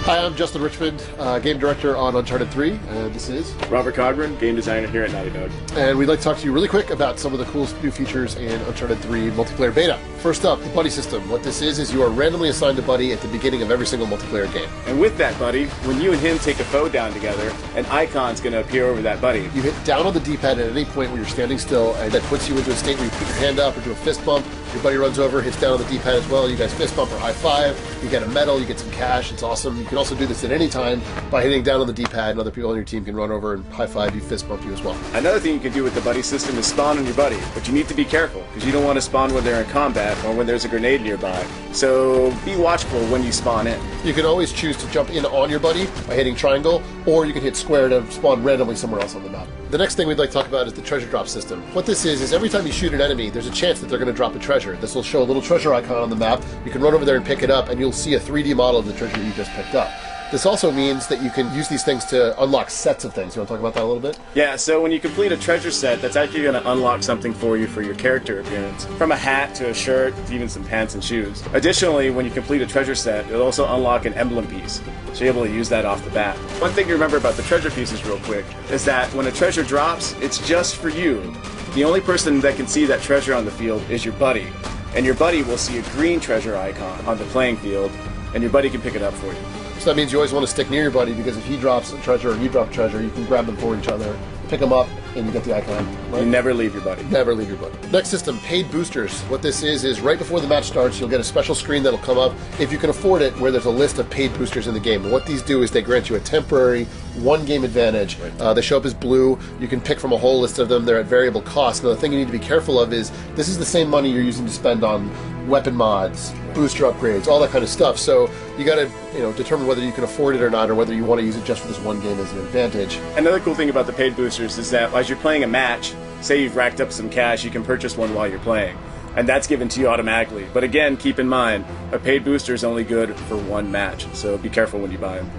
Hi, I'm Justin Richmond, game director on Uncharted 3, and this is Robert Cogburn, game designer here at Naughty Dog. And we'd like to talk to you really quick about some of the cool new features in Uncharted 3 multiplayer beta. First up, the buddy system. What this is you are randomly assigned a buddy at the beginning of every single multiplayer game. And with that buddy, when you and him take a foe down together, an icon's going to appear over that buddy. You hit down on the D-pad at any point when you're standing still, and that puts you into a state where you put your hand up or do a fist bump. Your buddy runs over, hits down on the D-pad as well. You guys fist bump or high five. You get a medal, you get some cash. It's awesome. You can also do this at any time by hitting down on the D-pad, and other people on your team can run over and high five you, fist bump you as well. Another thing you can do with the buddy system is spawn on your buddy, but you need to be careful because you don't want to spawn when they're in combat or when there's a grenade nearby. So be watchful when you spawn in. You can always choose to jump in on your buddy by hitting triangle, or you can hit square to spawn randomly somewhere else on the map. The next thing we'd like to talk about is the treasure drop system. What this is every time you shoot an enemy, there's a chance that they're going to drop a treasure. This will show a little treasure icon on the map. You can run over there and pick it up, and you'll see a 3D model of the treasure you just picked up. This also means that you can use these things to unlock sets of things. You want to talk about that a little bit? Yeah, so when you complete a treasure set, that's actually going to unlock something for you for your character appearance. From a hat to a shirt to even some pants and shoes. Additionally, when you complete a treasure set, it'll also unlock an emblem piece. So you're able to use that off the bat. One thing to remember about the treasure pieces real quick is that when a treasure drops, it's just for you. The only person that can see that treasure on the field is your buddy. And your buddy will see a green treasure icon on the playing field, and your buddy can pick it up for you. So that means you always want to stick near your buddy, because if he drops a treasure or you drop a treasure, you can grab them for each other, pick them up, and you get the icon. Right? You never leave your buddy. Never leave your buddy. Next system, paid boosters. What this is right before the match starts, you'll get a special screen that'll come up, if you can afford it, where there's a list of paid boosters in the game. And what these do is they grant you a temporary one-game advantage. They show up as blue. You can pick from a whole list of them. They're at variable cost. Now, the thing you need to be careful of is this is the same money you're using to spend on weapon mods, booster upgrades, all that kind of stuff. So you got to, determine whether you can afford it or not, or whether you want to use it just for this one game as an advantage. Another cool thing about the paid boosters is that as you're playing a match, say you've racked up some cash, you can purchase one while you're playing. And that's given to you automatically. But again, keep in mind, a paid booster is only good for one match, so be careful when you buy them.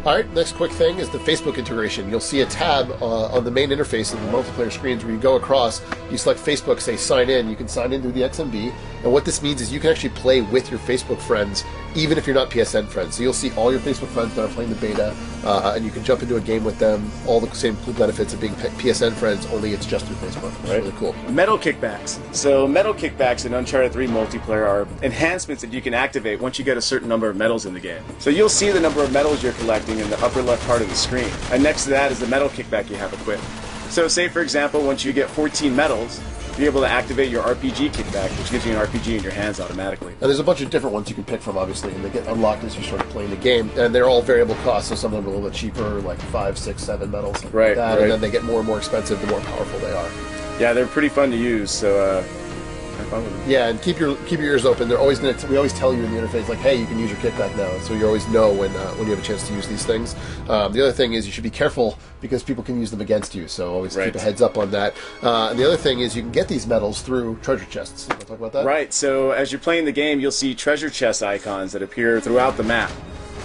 Alright, next quick thing is the Facebook integration. You'll see a tab on the main interface of the multiplayer screens where you go across, you select Facebook, say sign in, you can sign in through the XMB, and what this means is you can actually play with your Facebook friends, even if you're not PSN friends. So you'll see all your Facebook friends that are playing the beta, and you can jump into a game with them, all the same benefits of being PSN friends, only it's just through Facebook. It's really cool. Medal kickbacks. So medal kickbacks in Uncharted 3 multiplayer are enhancements that you can activate once you get a certain number of medals in the game. So you'll see the number of medals you're collecting in the upper left part of the screen. And next to that is the medal kickback you have equipped. So say, for example, once you get 14 medals, you're able to activate your RPG kickback, which gives you an RPG in your hands automatically. And there's a bunch of different ones you can pick from, obviously, and they get unlocked as you start playing the game. And they're all variable costs, so some of them are a little bit cheaper, like 5, 6, 7 medals, right, like that. Right. And then they get more and more expensive the more powerful they are. Yeah, they're pretty fun to use, so have fun with them. Yeah, and keep your ears open. They're always we always tell you in the interface, like, hey, you can use your kickback now, so you always know when you have a chance to use these things. The other thing is you should be careful because people can use them against you, so always keep a heads up on that. And the other thing is you can get these medals through treasure chests. You want to talk about that? Right, so as you're playing the game, you'll see treasure chest icons that appear throughout the map.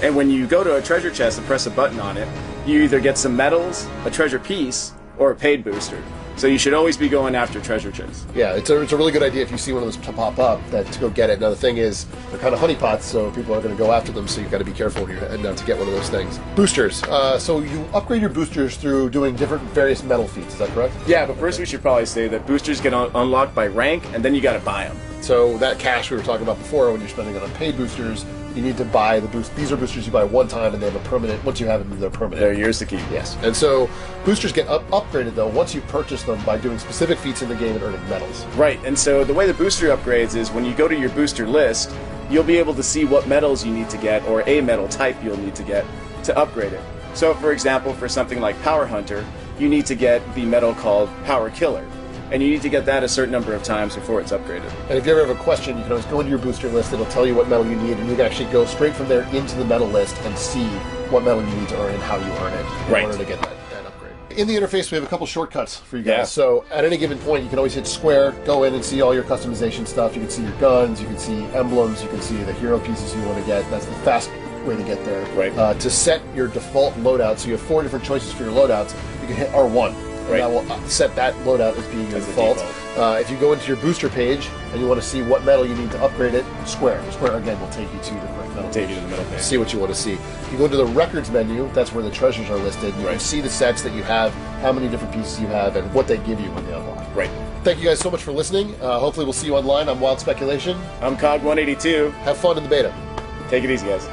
And when you go to a treasure chest and press a button on it, you either get some medals, a treasure piece, or a paid booster. So you should always be going after treasure chests. Yeah, it's a really good idea if you see one of those pop up to go get it. Now the thing is, they're kind of honeypots, so people are going to go after them, so you've got to be careful when you're heading out to get one of those things. Boosters. So you upgrade your boosters through doing various medal feats, is that correct? Yeah, but first we should probably say that boosters get unlocked by rank, and then you got to buy them. So that cash we were talking about before, when you're spending it on paid boosters, you need to buy the boost. These are boosters you buy one time, and they have a permanent. Once you have them, they're permanent. They're yours to keep. Yes. And so boosters get upgraded though once you purchase them by doing specific feats in the game and earning medals. Right. And so the way the booster upgrades is when you go to your booster list, you'll be able to see what medals you need to get, or a medal type you'll need to get to upgrade it. So, for example, for something like Power Hunter, you need to get the medal called Power Killer. And you need to get that a certain number of times before it's upgraded. And if you ever have a question, you can always go into your booster list. It'll tell you what medal you need, and you can actually go straight from there into the medal list and see what medal you need to earn and how you earn it in order to get that upgrade. In the interface, we have a couple shortcuts for you guys. Yeah. So at any given point, you can always hit square, go in and see all your customization stuff. You can see your guns, you can see emblems, you can see the hero pieces you want to get. That's the fast way to get there. Right. To set your default loadout, so you have 4 different choices for your loadouts, you can hit R1. And that will set that loadout as being your default. If you go into your booster page and you want to see what medal you need to upgrade it, Square again will take you to the correct medal. Take you to the middle page. See what you want to see. If you go to the records menu, that's where the treasures are listed. You can see the sets that you have, how many different pieces you have, and what they give you when they unlock. Right. Thank you guys so much for listening. Hopefully we'll see you online. I'm Wild Speculation. I'm Cog182. Have fun in the beta. Take it easy, guys.